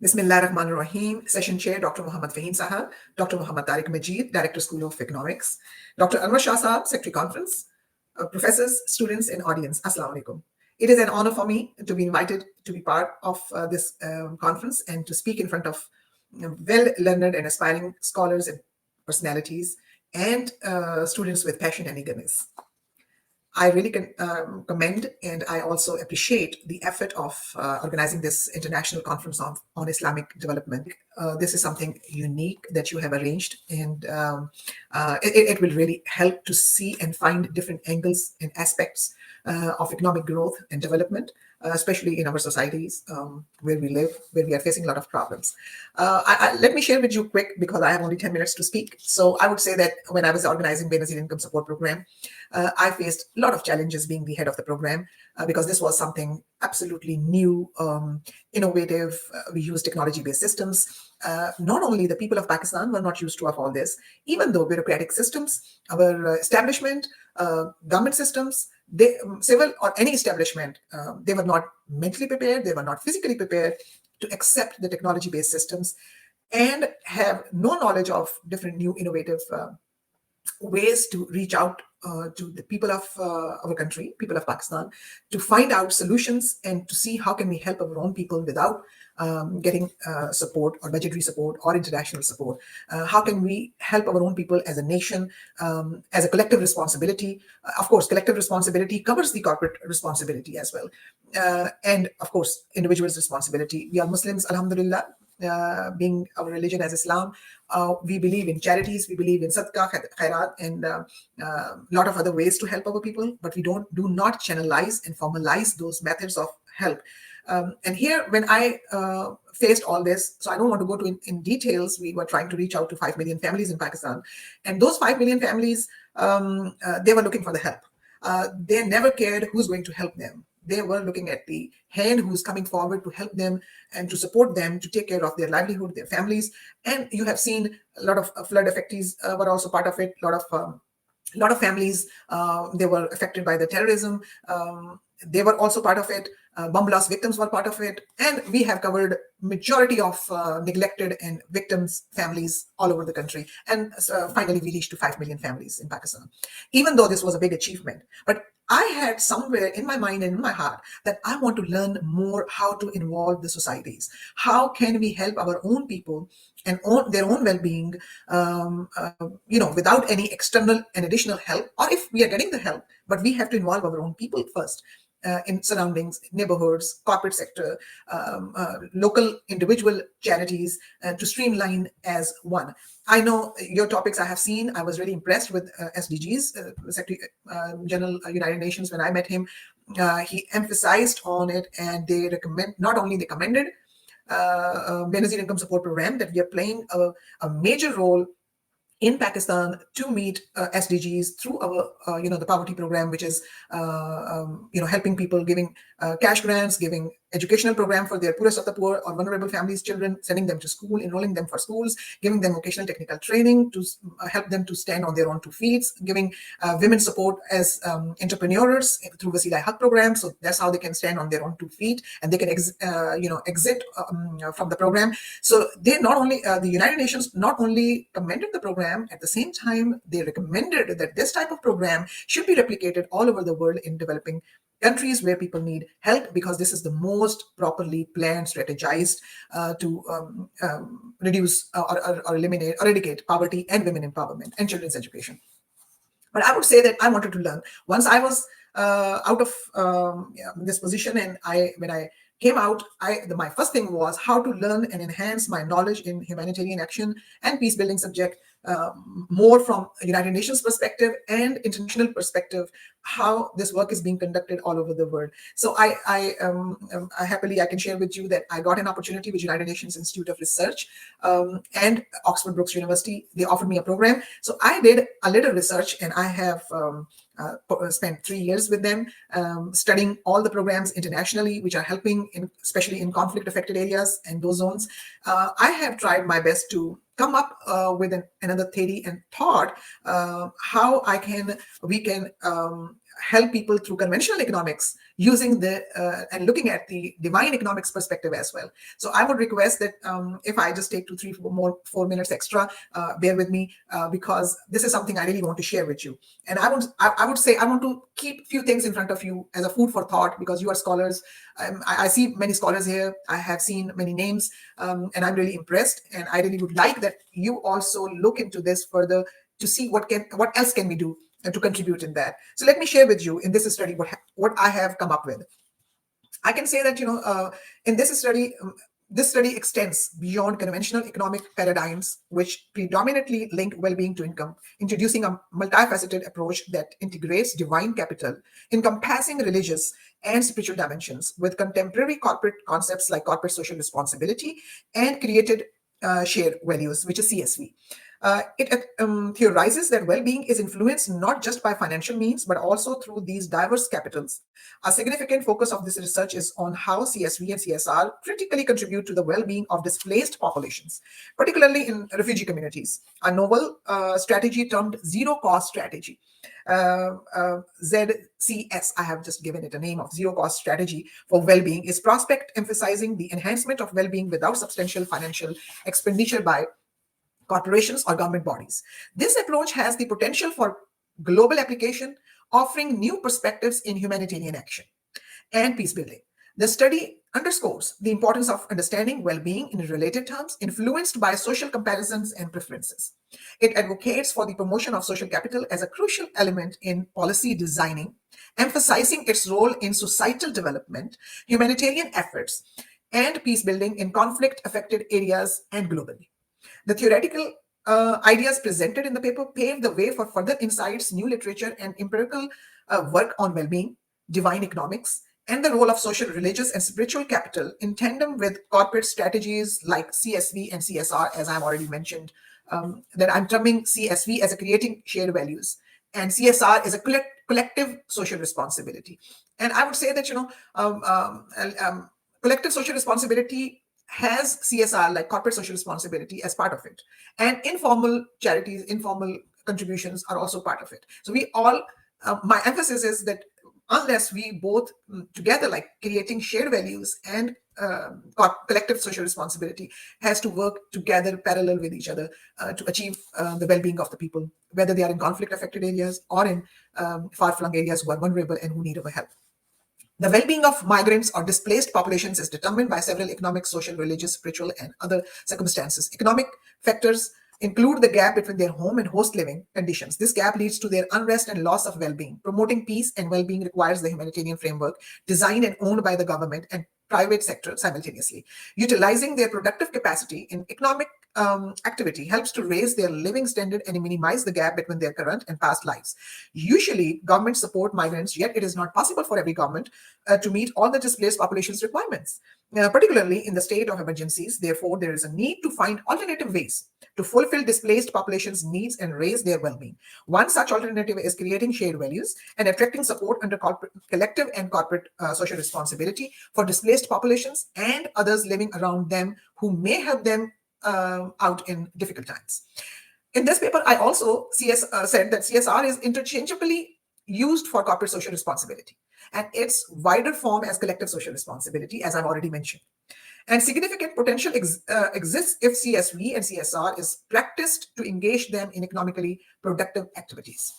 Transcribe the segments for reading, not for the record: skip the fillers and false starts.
Bismillah Rahman Rahim. Session Chair Dr. Muhammad Fahim Sahab, Dr. Muhammad Tariq Majid, Director School of Economics, Dr. Anwar Shah Sahab, Secretary Conference, professors, students, and audience. Assalamu alaikum. It is an honor for me to be invited to be part of this conference and to speak in front of well-learned and aspiring scholars and personalities and students with passion and eagerness. I really commend and I also appreciate the effort of organizing this international conference on Islamic development. This is something unique that you have arranged, and it will really help to see and find different angles and aspects of economic growth and development, especially in our societies where we live, where we are facing a lot of problems. Let me share with you quick, because I have only 10 minutes to speak. So I would say that when I was organizing Benazir Income Support Program, I faced a lot of challenges being the head of the program because this was something absolutely new, innovative. We use technology-based systems. Not only the people of Pakistan were not used to all this, even though bureaucratic systems, our establishment, government systems, civil or any establishment, they were not mentally prepared, they were not physically prepared to accept the technology-based systems and have no knowledge of different new innovative ways to reach out to the people of our country, people of Pakistan, to find out solutions and to see how can we help our own people without getting support or budgetary support or international support. How can we help our own people as a nation, as a collective responsibility? Of course, collective responsibility covers the corporate responsibility as well. And of course, individuals' responsibility. We are Muslims, alhamdulillah. Being our religion as Islam, we believe in charities, we believe in sadaqah, khairat, and a lot of other ways to help our people, but we do not channelize and formalize those methods of help. And here, when I faced all this, so I don't want to go to in details, we were trying to reach out to 5 million families in Pakistan, and those 5 million families, they were looking for the help. They never cared who's going to help them. They were looking at the hand who's coming forward to help them and to support them to take care of their livelihood, their families. And you have seen a lot of flood affectees were also part of it. A lot of families, they were affected by the terrorism. They were also part of it. Bomb blast victims were part of it. And we have covered majority of neglected and victims' families all over the country. And finally, we reached to 5 million families in Pakistan, even though this was a big achievement. But I had somewhere in my mind and in my heart that I want to learn more how to involve the societies. How can we help our own people and their own well-being, without any external and additional help, or if we are getting the help, but we have to involve our own people first. In surroundings, neighborhoods, corporate sector, local individual charities, to streamline as one. I know your topics I have seen. I was really impressed with SDGs, Secretary General United Nations. When I met him, he emphasized on it, and they recommend, not only they commended Benazir Income Support Program, that we are playing a major role in Pakistan to meet SDGs through our, the poverty program, which is, helping people, giving cash grants, giving educational program for their poorest of the poor or vulnerable families' children, sending them to school, enrolling them for schools, giving them vocational technical training to help them to stand on their own 2 feet, giving women support as entrepreneurs through Wasila Haq program. So that's how they can stand on their own 2 feet and they can exit from the program. So they not only, the United Nations not only commended the program, at the same time, they recommended that this type of program should be replicated all over the world in developing countries where people need help, because this is the most properly planned, strategized to reduce or eradicate poverty and women empowerment and children's education. But I would say that I wanted to learn. Once I was out of this position, and when I came out, my first thing was how to learn and enhance my knowledge in humanitarian action and peace building subject, more from a United Nations perspective and international perspective, how this work is being conducted all over the world. So I happily I can share with you that I got an opportunity with United Nations Institute of Research and Oxford Brookes University. They offered me a program. So I did a little research, and I have spent 3 years with them, studying all the programs internationally, which are helping, especially in conflict affected areas and those zones. I have tried my best to come up with another theory and thought how we can help people through conventional economics using the and looking at the divine economics perspective as well. So I would request that if I just take 4 minutes extra, bear with me because this is something I really want to share with you. And I would say I want to keep few things in front of you as a food for thought, because you are scholars. I see many scholars here. I have seen many names, and I'm really impressed. And I really would like that you also look into this further to see what else can we do to contribute in that. So let me share with you in this study what I have come up with. I can say that in this study extends beyond conventional economic paradigms, which predominantly link well-being to income, introducing a multifaceted approach that integrates divine capital, encompassing religious and spiritual dimensions, with contemporary corporate concepts like corporate social responsibility and created shared values, which is CSV. It theorizes that well-being is influenced not just by financial means, but also through these diverse capitals. A significant focus of this research is on how CSV and CSR critically contribute to the well-being of displaced populations, particularly in refugee communities. A novel strategy termed zero-cost strategy, ZCS, I have just given it a name of zero-cost strategy for well-being, is prospect emphasizing the enhancement of well-being without substantial financial expenditure by corporations or government bodies. This approach has the potential for global application, offering new perspectives in humanitarian action and peace building. The study underscores the importance of understanding well-being in related terms, influenced by social comparisons and preferences. It advocates for the promotion of social capital as a crucial element in policy designing, emphasizing its role in societal development, humanitarian efforts, and peace building in conflict-affected areas and globally. The theoretical ideas presented in the paper paved the way for further insights, new literature, and empirical work on well-being, divine economics, and the role of social, religious, and spiritual capital in tandem with corporate strategies like CSV and CSR, as I've already mentioned, that I'm terming CSV as a creating shared values, and CSR is a collective social responsibility. And I would say that, collective social responsibility has CSR, like corporate social responsibility, as part of it. And informal charities, informal contributions are also part of it. So we all, my emphasis is that unless we both together, like creating shared values and collective social responsibility, has to work together parallel with each other to achieve the well-being of the people, whether they are in conflict-affected areas or in far-flung areas who are vulnerable and who need our help. The well-being of migrants or displaced populations is determined by several economic, social, religious, spiritual, and other circumstances. Economic factors include the gap between their home and host living conditions. This gap leads to their unrest and loss of well-being. Promoting peace and well-being requires the humanitarian framework designed and owned by the government and private sector simultaneously. Utilizing their productive capacity in economic activity helps to raise their living standard and minimize the gap between their current and past lives. Usually, governments support migrants, yet it is not possible for every government to meet all the displaced population's requirements, particularly in the state of emergencies. Therefore, there is a need to find alternative ways to fulfill displaced populations' needs and raise their well-being. One such alternative is creating shared values and attracting support under collective and corporate social responsibility for displaced populations and others living around them who may help them out in difficult times. In this paper, I also said that CSR is interchangeably used for corporate social responsibility, and its wider form as collective social responsibility, as I've already mentioned. And significant potential exists if CSV and CSR is practiced to engage them in economically productive activities.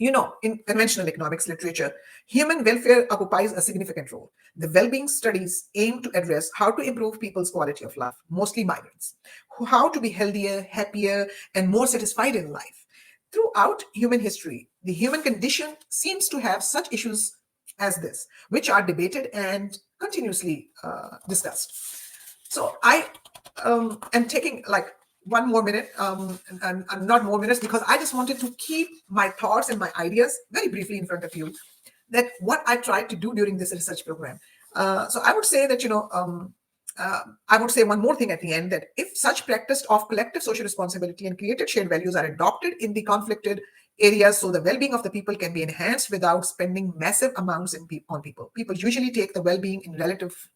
In conventional economics literature, human welfare occupies a significant role. The well-being studies aim to address how to improve people's quality of life, mostly migrants, how to be healthier, happier, and more satisfied in life. Throughout human history, the human condition seems to have such issues as this, which are debated and continuously discussed. So I am taking like one more minute, and not more minutes, because I just wanted to keep my thoughts and my ideas very briefly in front of you, that what I tried to do during this research program. So I would say that, I would say one more thing at the end, that if such practice of collective social responsibility and created shared values are adopted in the conflicted areas, so the well-being of the people can be enhanced without spending massive amounts on people. People usually take the well-being in relative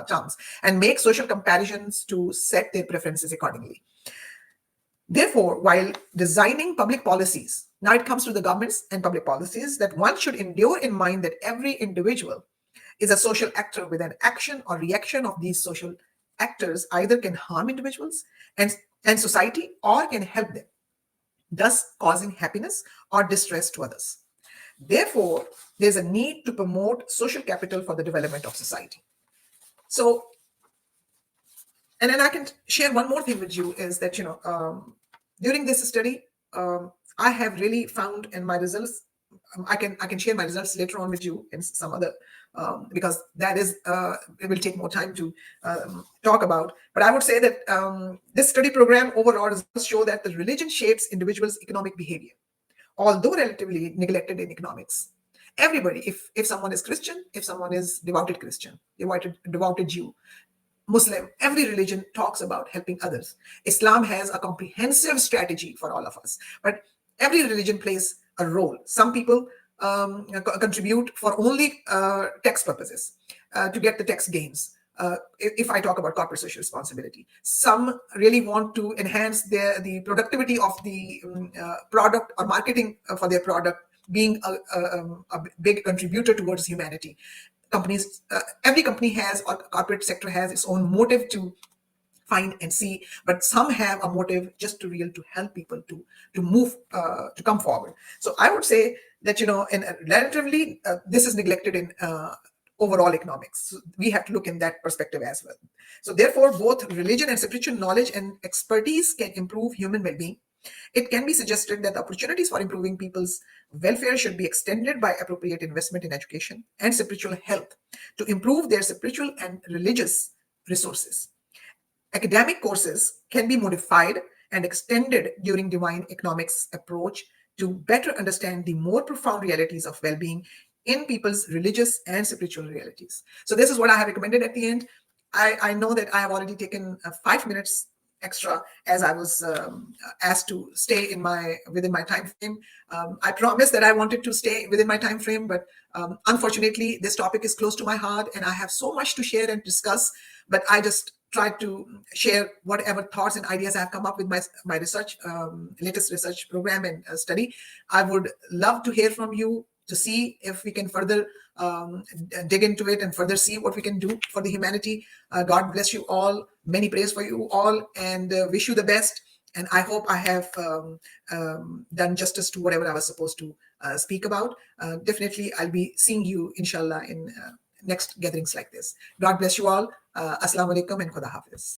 terms and make social comparisons to set their preferences accordingly. Therefore, while designing public policies, now it comes to the governments and public policies, that one should endure in mind that every individual is a social actor with an action or reaction of these social actors either can harm individuals and society or can help them, thus causing happiness or distress to others. Therefore, there's a need to promote social capital for the development of society. So, and then I can share one more thing with you is that, during this study, I have really found in my results, I can share my results later on with you in some other, because that is, it will take more time to talk about. But I would say that this study program overall results show that the religion shapes individuals' economic behavior, although relatively neglected in economics. Everybody, if someone is Christian, if someone is devoted Christian, devoted Jew, Muslim, every religion talks about helping others. Islam has a comprehensive strategy for all of us, but every religion plays a role. Some people contribute for only tax purposes, to get the tax gains. If I talk about corporate social responsibility, some really want to enhance the productivity of the product or marketing for their product, being a big contributor towards humanity. Companies, every company has, or corporate sector has its own motive to find and see, but some have a motive just to help people to move, to come forward. So I would say that, in relatively, this is neglected in overall economics. So we have to look in that perspective as well. So therefore, both religion and spiritual knowledge and expertise can improve human well-being. It can be suggested that the opportunities for improving people's welfare should be extended by appropriate investment in education and spiritual health to improve their spiritual and religious resources. Academic courses can be modified and extended during divine economics approach to better understand the more profound realities of well-being in people's religious and spiritual realities. So this is what I have recommended at the end. I know that I have already taken 5 minutes extra, as I was asked to stay within my time frame. I promised that I wanted to stay within my time frame, but unfortunately, this topic is close to my heart, and I have so much to share and discuss. But I just tried to share whatever thoughts and ideas I have come up with my research, latest research program and study. I would love to hear from you to see if we can further dig into it and further see what we can do for the humanity. God bless you all. Many prayers for you all, and wish you the best. And I hope I have done justice to whatever I was supposed to speak about. Definitely, I'll be seeing you, inshallah, in next gatherings like this. God bless you all. Assalamu alaikum and Khuda Hafiz.